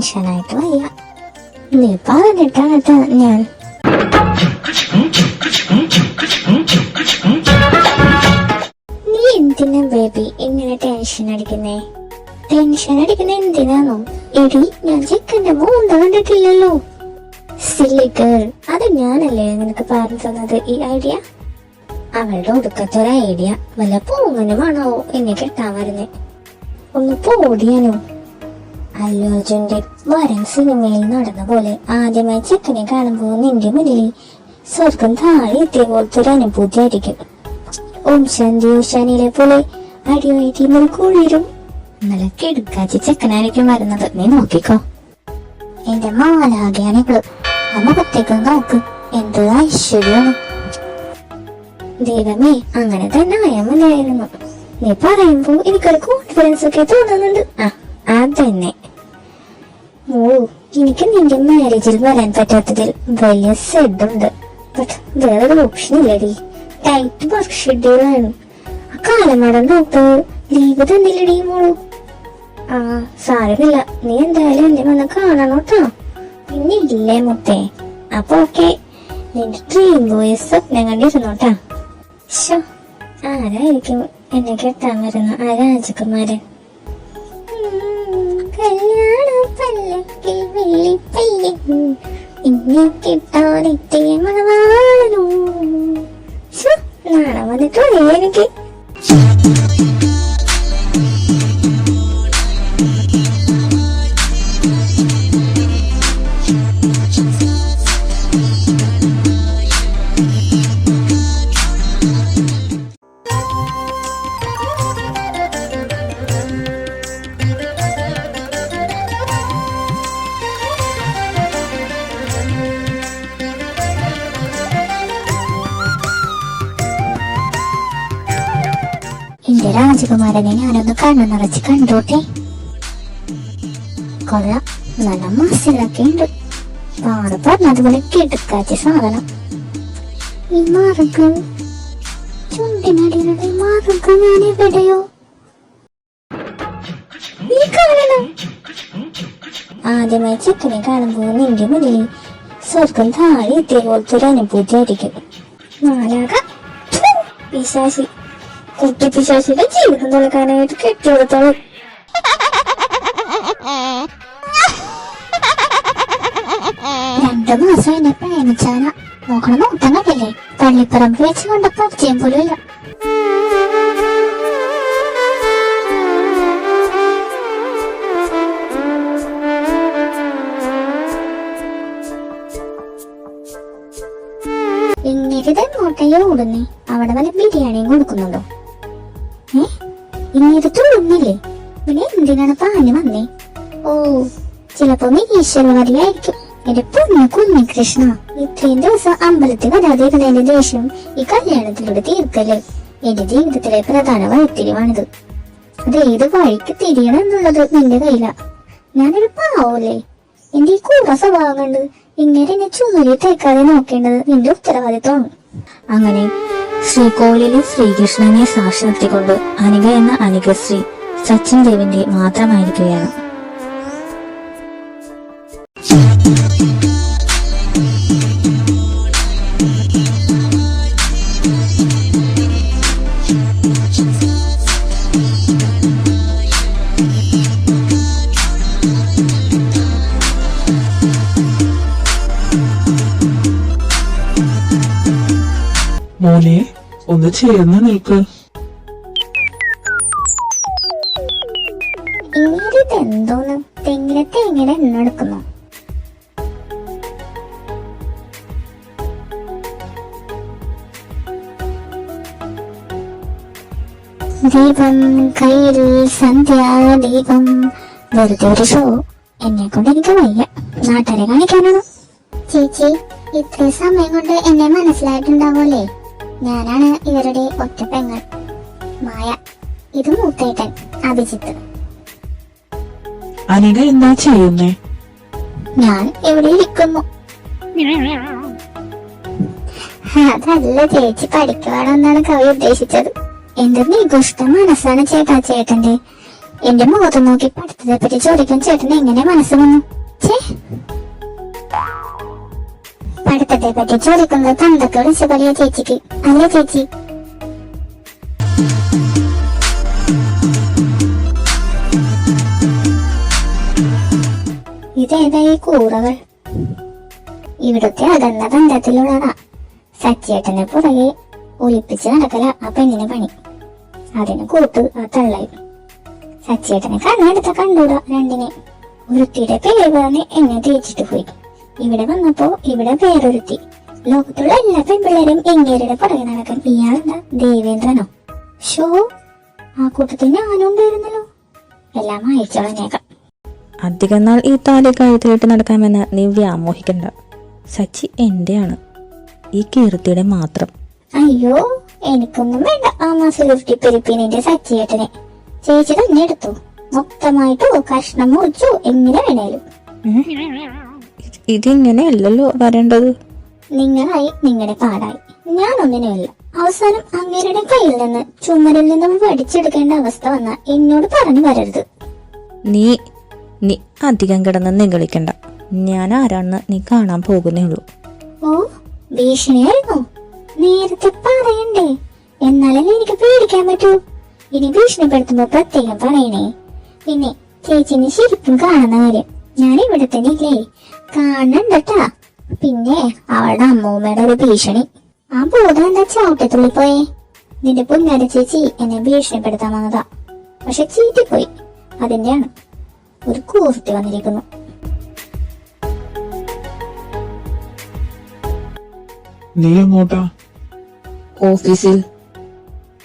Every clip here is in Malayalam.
ടെൻഷനായിട്ട് വയ്യ. നീ പറഞ്ഞിട്ടാണ് ട്ടാ ഞാൻ. നീ എന്തിനാ ബേബി ഇങ്ങനെ ടെൻഷൻ അടിക്കുന്നേ? ടെൻഷൻ അടിക്കുന്ന എന്തിനാണോ? എടി ഞാൻ ചെക്കന്റെ മോന്ത കണ്ടിട്ടില്ലല്ലോ. സില്ലി ഗേൾ, അത് ഞാനല്ലേ നിനക്ക് പറഞ്ഞു തന്നത് ഈ ഐഡിയ? അവളുടെ ഒടുക്കത്തൊരു ഐഡിയ. വല്ല പൂങ്ങനുമാണോ എന്നെ കെട്ടാൻ വരുന്നേ? ഒന്ന് പോടിയാനോ. അല്ലു അർജുന്റെ വരൻ സിനിമയിൽ നടന്ന പോലെ ആദ്യമായി ചെക്കനെ കാണുമ്പോ നിന്റെ മുന്നിൽ സ്വർഗം താഴെ എത്തിയ പോലത്തെ ഒരു അനുഭൂതി ആയിരിക്കും. ഓം ശാന്തി ഓശാനിലെ പോലെ അടിവയറ്റി കുളിരും. നല്ല കിടുക്കാച്ചി ചെക്കനായിരിക്കും വരുന്നത്. നീ നോക്കിക്കോ. എന്റെ മാലാകയാണ് ഇവള്. മുഖത്തേക്ക് നോക്ക്, എന്ത് ഐശ്വര്യമാണ്. ദൈവമേ, അങ്ങനെ തന്നെ ആയാൽ മതിയായിരുന്നു. നീ പറയുമ്പോ എനിക്കൊരു കോൺഫിഡൻസ് ഒക്കെ തോന്നുന്നുണ്ട്. അതന്നെ. എനിക്ക് നിന്റെ മാരേജിൽ വരാൻ പറ്റാത്തതിൽ വലിയ സെഡുണ്ട്. ബട്ട് വേറൊരു ഓപ്ഷൻ ഇല്ലടി. ടൈറ്റ് വർക്ക് ഷെഡ്യൂളാണ്. ആ കാലമാടൻ ഡോക്ടർ ലീവ് തന്നില്ലടി മോളു. സാരമില്ല, നീ എന്തായാലും എന്നെ വന്ന് കാണണോട്ടോ. പിന്നെ ഇല്ലേ മുത്തേ? അപ്പൊ ഓക്കെ, നിന്റെ ഡ്രീം ബോയ് സ്വപ്നം കണ്ടിരുന്നോട്ടാ. ആരായിരിക്കും എന്നെ കെട്ടാൻ വരുന്ന ആ രാജകുമാരൻ? കല്യാണ പല്ലക്കിൽ വെള്ളിപ്പയ്യ ഇന്നെ കിട്ടാനെത്തിയ മണവാളനോ. നാളെ വന്നിട്ടോ എനിക്ക്. എന്റെ രാജകുമാരനെ ഞാനൊന്ന് കണ്ണു നിറച്ച് കണ്ടോട്ടെ. കൊള്ളാം, നല്ല മസിലൊക്കെ ഉണ്ട്. പാട് പറഞ്ഞതുപോലെ കിടക്കാച്ച സാധനം. ഈ മാർഗം, ചുണ്ടിനടിയുടെ മാർഗം ഞാൻ എവിടെയോ നീ കാണണം. ആദ്യമായി ചെക്കനെ കാണുമ്പോ നിന്റെ മുന്നിൽ സ്വർഗം താഴെ എത്തിയ പോലത്തെ ഒരു അനുഭൂതി ആയിരിക്കും. നാലാക പിശാശി, കുട്ടി പിശാശിയുടെ ജീവിതം തുറക്കാനായിട്ട് കെട്ടിയെടുത്തോളും. 2 മാസം എന്നെ പ്രേമിച്ചാന. നോക്കണം നോക്കാൻ കണ്ടില്ലേ? പള്ളിപ്പറമ്പ് വെച്ച് കൊണ്ട് പരിചയം പോലും ഇല്ല. ഇങ്ങേരിത് എങ്ങോട്ടയോ ഓടുന്നേ? അവിടെ വല്ല ബിരിയാണിയും കൊടുക്കുന്നുണ്ടോ? ഇങ്ങേര് തുള്ളുന്നില്ലേ? പിന്നെ എന്തിനാണ് പാഞ്ഞു വന്നേ? ഓ, ചിലപ്പോ ഈശ്വരവാദിയായിരിക്കും. എന്റെ പൊന്നു കുഞ്ഞു കൃഷ്ണ, ഇത്രയും ദിവസം അമ്പലത്തിൽ വരാതിരുന്നതിന്റെ ദേഷ്യം ഈ കല്യാണത്തിലൂടെ തീർക്കല്ലേ? എന്റെ ജീവിതത്തിലെ പ്രധാന വഴിത്തിരിവാണിത്. അത് ഏത് വഴിക്ക് തിരിയണം എന്നുള്ളത് നിന്റെ കയ്യില. ഞാനൊരു പാവല്ലേ? എന്റെ ഈ കൂറ സ്വഭാവം കണ്ട് ഇങ്ങനെ എന്നെ ചുമരി തേക്കാതെ നോക്കേണ്ടത് നിന്റെ ഉത്തരവാദിത്വമാണ്. അങ്ങനെ ശ്രീകോവിലിലെ ശ്രീകൃഷ്ണനെ സാക്ഷി നിർത്തിക്കൊണ്ട് അനിക എന്ന അനികശ്രീ സച്ചിൻ ദേവിന്റെ മാത്രമായിരിക്കുകയാണ്. മോനെ, ഒന്ന് ചേർന്ന് നിൽക്ക്. എന്തോന്ന് തെങ്ങിനെ എണ്ണെടുക്കുന്നു? ദീപം കയ്യിൽ സന്ധ്യാദീപം. വെറുതെ ഒരു ഷോ. എന്നെ കൊണ്ട് എനിക്ക് വയ്യ. നാട്ടുകാരെ കാണിക്കാനാണോ? ചേച്ചി, ഇത്രയും സമയം കൊണ്ട് എന്നെ മനസ്സിലായിട്ടുണ്ടാവൂലേ? ഞാനാണ് ഇവരുടെ ഒറ്റ പെങ്ങൾ മായ. ഇത് മൂത്തേട്ടൻ അഭിജിത്ത്. അനിക എന്താ ചെയ്യുന്നേ? ഞാൻ ഇവിടെ ഇരിക്കുന്നു. അതല്ല ചേച്ചി, പഠിക്കുവാണെന്നാണ് കവി ഉദ്ദേശിച്ചത്. എന്ത് നിഗുഷ്ട മനസ്സാണ് ചേട്ടന്റെ. എന്റെ മുഖത്ത് നോക്കി പഠിത്തത്തെ പറ്റി ചോദിക്കാൻ ചേട്ടന് എങ്ങനെ മനസ്സ് വന്നു? പഠിത്തത്തെ പറ്റി ചോദിക്കുന്നത് തന്തൊക്കെ വിളിച്ച കളിയ ചേച്ചിക്ക്. അല്ലേ ചേച്ചി? ഇതേതായി കൂറകൾ? ഇവിടുത്തെ അകന്ന ബന്ധത്തിലുള്ളതാ. സച്ചേട്ടന്റെ പുറകെ ഒലിപ്പിച്ച് നടക്കല ആ പെണ്ണിന് പണി. അതിന് കൂട്ട് ആ തള്ളയും. സച്ചേട്ടനെ കണ്ണെടുത്ത കണ്ടൂടാ രണ്ടിനെ. ഒരുത്തിയുടെ പേര് പറഞ്ഞ് എന്നെ തേച്ചിട്ട് പോയി. ഇവിടെ വന്നപ്പോ ഇവിടെ വേറൊരുത്തി. ലോകത്തുള്ള എല്ലാ പെൺപിള്ളേരും എങ്ങേരുടെ പുറകെ നടക്കാൻ ഇയാളെന്താ ദേവേന്ദ്രനോ? ഷോ, ആ കൂട്ടത്തിൽ ഞാനും ഉണ്ടായിരുന്നല്ലോ. എല്ലാം അയച്ചോളഞ്ഞേക്കാം. അധികം നാൾ ഈ താലി കഴുത്തിലിട്ട് നടക്കാമെന്ന് നീ വ്യാമോഹിക്കണ്ട. സച്ചി എന്റെയാണ്, ഈ കീർത്തിയുടെ മാത്രം. അയ്യോ, എനിക്കൊന്നും വേണ്ട ആ മാസം 50 പെരുപ്പിനിന്റെ സച്ചിയേട്ടനെ. ചേച്ചി തന്നെ എടുത്തു. മൊത്തമായിട്ടോ കഷ്ണം മുറിച്ചു, എങ്ങനെ വേണേലും. ഇതിങ്ങനെയല്ലല്ലോ വരേണ്ടത്. നിങ്ങളായി നിങ്ങളുടെ പാടായി, ഞാനൊന്നിനുമില്ല. അവസാനം അങ്ങേരുടെ കയ്യിൽ നിന്ന് ചുമരിൽ നിന്നും വടിച്ചെടുക്കേണ്ട അവസ്ഥ വന്ന എന്നോട് പറഞ്ഞു വരരുത്. നീ നീ അധികം കിടന്ന് നിഗളിക്കണ്ട. ഞാൻ ആരാണെന്ന് നീ കാണാൻ പോകുന്നേ ഉള്ളൂ. ഓ, ഭീഷണിയായിരുന്നു. നേരത്തെ പറയണ്ടേ, എന്നാലല്ലേ എനിക്ക് പേടിക്കാൻ പറ്റൂ. ഇനി ഭീഷണിപ്പെടുത്തുമ്പോ പ്രത്യേകം പറയണേ. പിന്നെ ചേച്ചിന് ശരിക്കും കാണുന്ന കാര്യം ഞാൻ ഇവിടെ തന്നെ ഇല്ലേ, കാണണ്ടട്ടാ. പിന്നെ അവളുടെ അമ്മൂമ്മയുടെ ഒരു ഭീഷണി. ആ ബോധം എന്താ ചവിട്ടത്തുള്ളി പോയേ? നിന്റെ പുന്നാര ചേച്ചി എന്നെ ഭീഷണിപ്പെടുത്താൻ വന്നതാ, പക്ഷെ ചീറ്റിപ്പോയി. അതിന്റെയാണ്. ഒരു കൂർത്തി വന്നിരിക്കുന്നു. നീ എങ്ങോട്ടാ? ഓഫീസിൽ.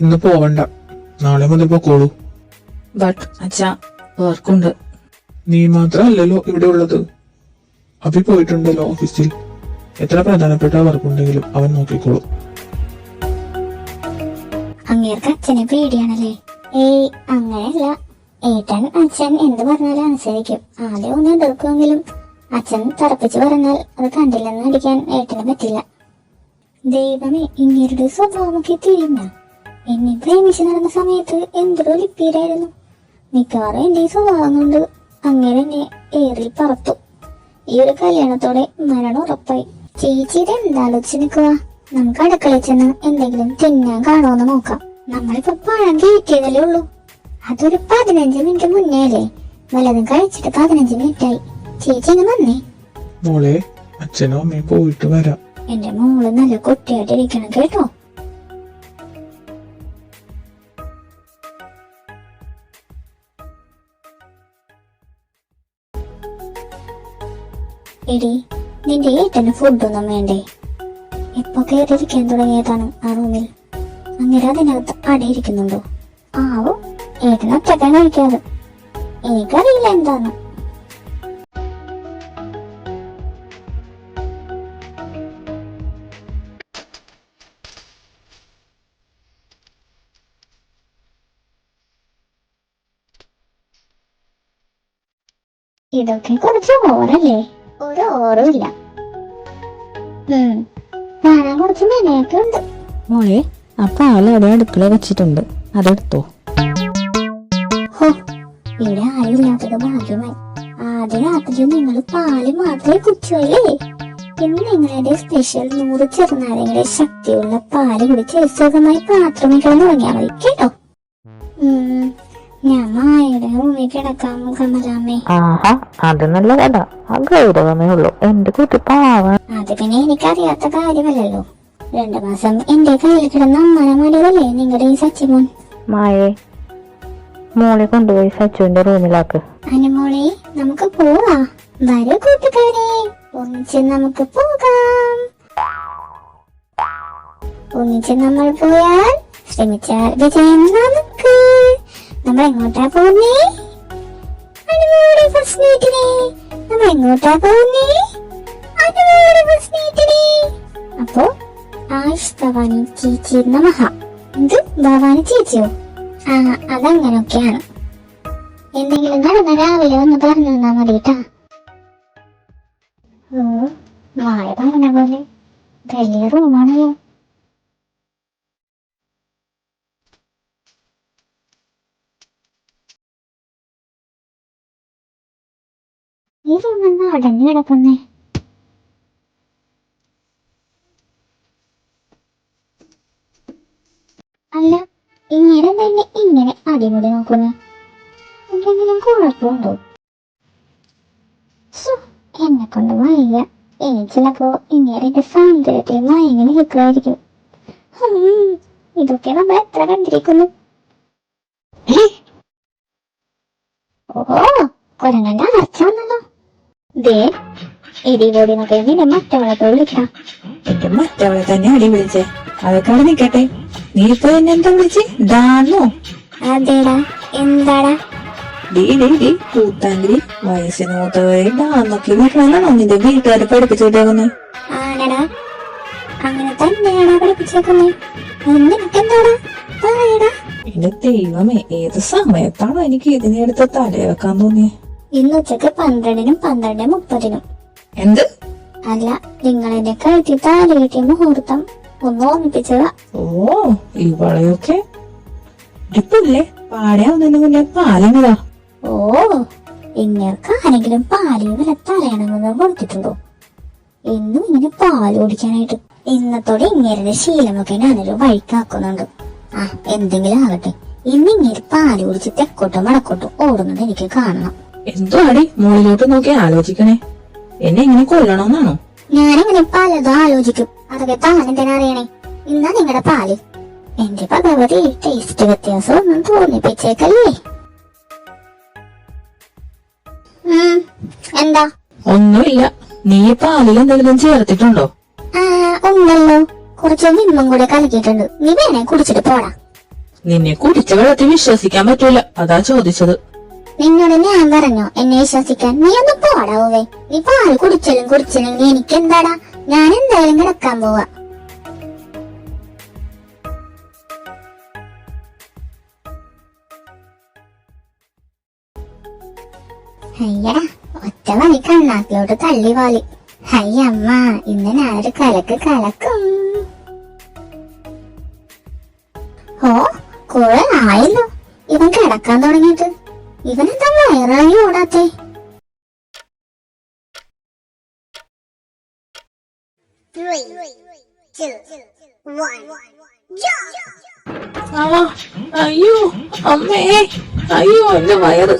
ഇന്ന് പോവണ്ട, നാളെ മുതൽ പൊക്കോളൂ. ബട്ട് അച്ഛാ, വർക്കുണ്ട്. നീ മാത്രമല്ലല്ലോ ഇവിടെ ഉള്ളത്. അഭി പോയിട്ടുണ്ടല്ലോ ഓഫീസിൽ. എത്ര പ്രധാനപ്പെട്ട വർക്കുണ്ടെങ്കിലും അവൻ നോക്കിക്കോളൂ. അങ്ങേർക്ക് അച്ഛനെ പേടിയാണല്ലേ? ഏയ്, അങ്ങനെയല്ല. ഏട്ടൻ അച്ഛൻ എന്ത് പറഞ്ഞാലും അനുസരിക്കും. ആദ്യം ഒന്ന് എതിർക്കുമെങ്കിലും അച്ഛൻ തറപ്പിച്ച് പറഞ്ഞാൽ അത് കണ്ടില്ലെന്ന് അടിക്കാൻ ഏട്ടന് പറ്റില്ല. ദൈവമേ, ഇങ്ങേരുടെ സ്വഭാവമൊക്കെ തിരിഞ്ഞ. എന്നെ പ്രേമിച്ച് നടന്ന സമയത്ത് എന്തൊരു ലിപ്പീരായിരുന്നു. മിക്കവാറും എന്റെ ഈ സ്വഭാവം കൊണ്ട് അങ്ങേരെ എന്നെ ഏറിൽ പറത്തു. ഈ ഒരു കല്യാണത്തോടെ മരണം ഉറപ്പായി. ചേച്ചി ഇത് എന്താലോചിച്ച് നിൽക്കുക? നമുക്ക് അടുക്കളയിൽ ചെന്ന് എന്തെങ്കിലും തിന്നാൻ കാണുമെന്ന് നോക്കാം. നമ്മളിപ്പോ പഴം കയറ്റിയതല്ലേ ഉള്ളൂ. അതൊരു 15 മിനിറ്റ് മുന്നേ അല്ലേ? വല്ലതും കഴിച്ചിട്ട് 15 മിനിറ്റായി. ചേച്ചി ഇന്ന് വന്നേ. മോളെ, അച്ഛനോ അമ്മയും പോയിട്ട് വരാം. എന്റെ മോള് നല്ല കുട്ടിയായിട്ടിരിക്കണം കേട്ടോ. എടി, നിന്റെ ഏട്ടന് ഫുഡൊന്നും വേണ്ടേ? എപ്പോ കയറിയിരിക്കാൻ തുടങ്ങിയതാണ് ആ റൂമിൽ. അങ്ങനെ അതിനകത്ത് അടയിരിക്കുന്നുണ്ടോ? ആവോ, ഏട്ടൻ ഒറ്റക്കാൻ കഴിക്കാറ്. എനിക്കറിയില്ല എന്താന്ന്. ഇതൊക്കെ കുറച്ച് ഓറല്ലേ? ഒരു ഓറുമില്ല. കാണാൻ കുറച്ച് മെനയൊക്കെ ഉണ്ട്. മോളെ, ആ പാല് അവിടെ അടുക്കള വെച്ചിട്ടുണ്ട്, അതെടുത്തോ. ഹോ, ഇവിടെ ആരുമില്ലാത്തത് ഭാഗ്യമായി. ആദ്യ രാത്രി നിങ്ങൾ പാല് മാത്രമേ കുടിച്ചുവല്ലേ? ഇന്ന് നിങ്ങളുടെ സ്പെഷ്യൽ 100 ചെറുനാരങ്ങളുടെ ശക്തിയുള്ള പാല് കുടിച്ച് സുഖമായി പാത്രമേ കിടന്നു തുടങ്ങിയാൽ മതി കേട്ടോ. ഞാൻ മായയുടെ റൂമിൽ കിടക്കാം കമലാമ്മേ. ആഹാ, അത് നല്ല കഥ. ആ ഗൗരവമേ ഉള്ളൂ. എന്റെ കുട്ടി പാവം. അത് പിന്നെ എനിക്കറിയാത്ത കാര്യമല്ലല്ലോ. 2 മാസം എന്റെ കയ്യിൽ കിടന്ന അമ്മനെ മടിയല്ലേ നിങ്ങളുടെ ഈ സച്ചിമോൻ. മായേ, മോളെ കൊണ്ടുപോയി സച്ചുവിന്റെ റൂമിലാക്ക്. അനുമോളെ, നമുക്ക് പോവാ. വരൂ കൂട്ടുകാരെ, ഒന്നിച്ച് നമുക്ക് പോകാം. ഒന്നിച്ച് നമ്മൾ പോയാൽ ശ്രമിച്ചാൽ വിജയം നമുക്ക്. നമ്മൾ എങ്ങോട്ടാ പോകുന്നേ? അനുമോളുടെ ഫസ്റ്റ് നൈറ്റിനെ. നമ്മൾ എങ്ങോട്ടാ പോകുന്നേ? അനുമോളുടെ ഫസ്റ്റ് നൈറ്റിനെ. അപ്പോ ആയുഷ് ഭവാനി ചേച്ചി നമഃ. എന്ത് ഭവാനി ചേച്ചിയോ? ആ, അതങ്ങനൊക്കെയാണ്. എന്തെങ്കിലും നടന്ന രാവിലെ ഒന്ന് പറഞ്ഞു തന്നാ മതി കേട്ടാ. മായ പറഞ്ഞ പോലെ വലിയ റൂമാണല്ലോ. ഈ റൂം നടന്നു കിടക്കുന്നേ? അല്ല, ഇങ്ങനെ തന്നെ ഇങ്ങനെ അടിമുടി നോക്കുന്നു. എന്തെങ്കിലും കുഴപ്പമുണ്ടോ? എന്നെ കൊണ്ട് വയ്യ. ഇനി ചിലപ്പോ ഇങ്ങനെ സൗന്ദര്യത്തെ മയങ്ങി നിൽക്കുമായിരിക്കും. ഇതൊക്കെ നമ്മൾ എത്ര കണ്ടിരിക്കുന്നു. ഓ, കുരങ്ങന്റെ അറച്ചാണല്ലോ. ദേ, ഇടികൂടി നോക്കി നിന്നെ മറ്റവളത്തെ വിളിക്കാം. എന്റെ മറ്റവളെ തന്നെ അടി വിളിച്ചേ. അതൊക്കെ അവിടെ നിക്കട്ടെ. നീ ഇപ്പൊ എന്നെ എന്താ വിളിച്ചേ? ഡാന്നോ? അതേടാ, എന്താടാ? ഡീ കൂത്താങ്കിരി വയസ്സിന് മൂത്തവരെ ഡാന്നൊക്കെ വീട്ടിലാണോ നിന്റെ വീട്ടുകാരെ പഠിപ്പിച്ചിട്ടേക്കുന്നത്? ആണടാ, അങ്ങനെ തന്നെയാടാ പഠിപ്പിച്ചേക്കുന്നേ. നിനക്കെന്താടാ പറയടാ? എന്റെ ദൈവമേ, ഏത് സമയത്താണോ എനിക്ക് ഇതിനെടുത്ത് തലയിറക്കാൻ തോന്നിയേ? ഇന്ന് ഉച്ചക്ക് 12-നും 12:30. എന്ത്? അല്ല, നിങ്ങളെന്നെ കഴുത്തി താലി കെട്ടിയ മുഹൂർത്തം ഒന്ന് ഓർമ്മിപ്പിച്ചതാ. ഓ, ഇവളെയൊക്കെ ഇടിപ്പില്ലേ? പാടയാവുന്നതിന് മുന്നേ പാലങ്ങതാ. ഓ, ഇങ്ങൾക്ക് ആരെങ്കിലും പാലിന് വില തലയണമെന്ന് കൊടുത്തിട്ടുണ്ടോ? എന്നും ഇങ്ങനെ പാല് കുടിക്കാനായിട്ട്. ഇന്നത്തോടെ ഇങ്ങേരുടെ ശീലമൊക്കെ ഞാനൊരു വഴിക്കാക്കുന്നുണ്ട്. ആ, എന്തെങ്കിലും ആകട്ടെ, ഇന്നിങ്ങേര് പാല് കുടിച്ച് തെക്കോട്ടും വടക്കോട്ടും ഓടുന്നത് എനിക്ക് കാണണം. എന്തോ അടി മുകളിലോട്ട് നോക്കി ആലോചിക്കണേ. എന്നെ ഇങ്ങനെ കൊല്ലണമെന്നാണോ? ഞാനിങ്ങനെ പലതും ആലോചിക്കും. അതൊക്കെ താൻ എന്തിനാ അറിയണേ? ഇന്നാ നിങ്ങളുടെ പാല്. എന്റെ ഭഗവതി, ടേസ്റ്റ് വ്യത്യാസം ഒന്നും തോന്നിപ്പിച്ചേക്കല്ലേ. എന്താ? ഒന്നുമില്ല. നീ പാലിൽ എന്തെങ്കിലും ചേർത്തിട്ടുണ്ടോ? ഉണ്ടല്ലോ, കുറച്ച് നിന്നും കൂടെ കലക്കിയിട്ടുണ്ട്. നീ വേണേ കുടിച്ചിട്ട് പോടാ. നിന്നെ കുടിച്ച വെള്ളത്തിൽ വിശ്വസിക്കാൻ പറ്റൂല, അതാ ചോദിച്ചത്. നിന്നോട് ഞാൻ പറഞ്ഞോ എന്നെ വിശ്വസിക്കാൻ? നീ ഒന്ന് പോടാവേ. നീ പാല് കുടിച്ചില്ലെങ്കിൽ എനിക്കെന്താടാ? ഞാൻ എന്തായാലും കിടക്കാൻ പോവാ. അയ്യടാ, ഒറ്റ വലി കണ്ണാക്കിലോട്ട് തള്ളി പാലി. അയ്യമ്മ, ഇന്ന് ഞാനൊരു കലക്കും. ഓ, കുറെ ആയല്ലോ ഇവൻ കിടക്കാൻ തുടങ്ങിയിട്ട്. ഇവനെന്താ വയറിളകി ഓടാത്തെ? അയ്യോ അമ്മേ, അയ്യോ എന്റെ വയറ്.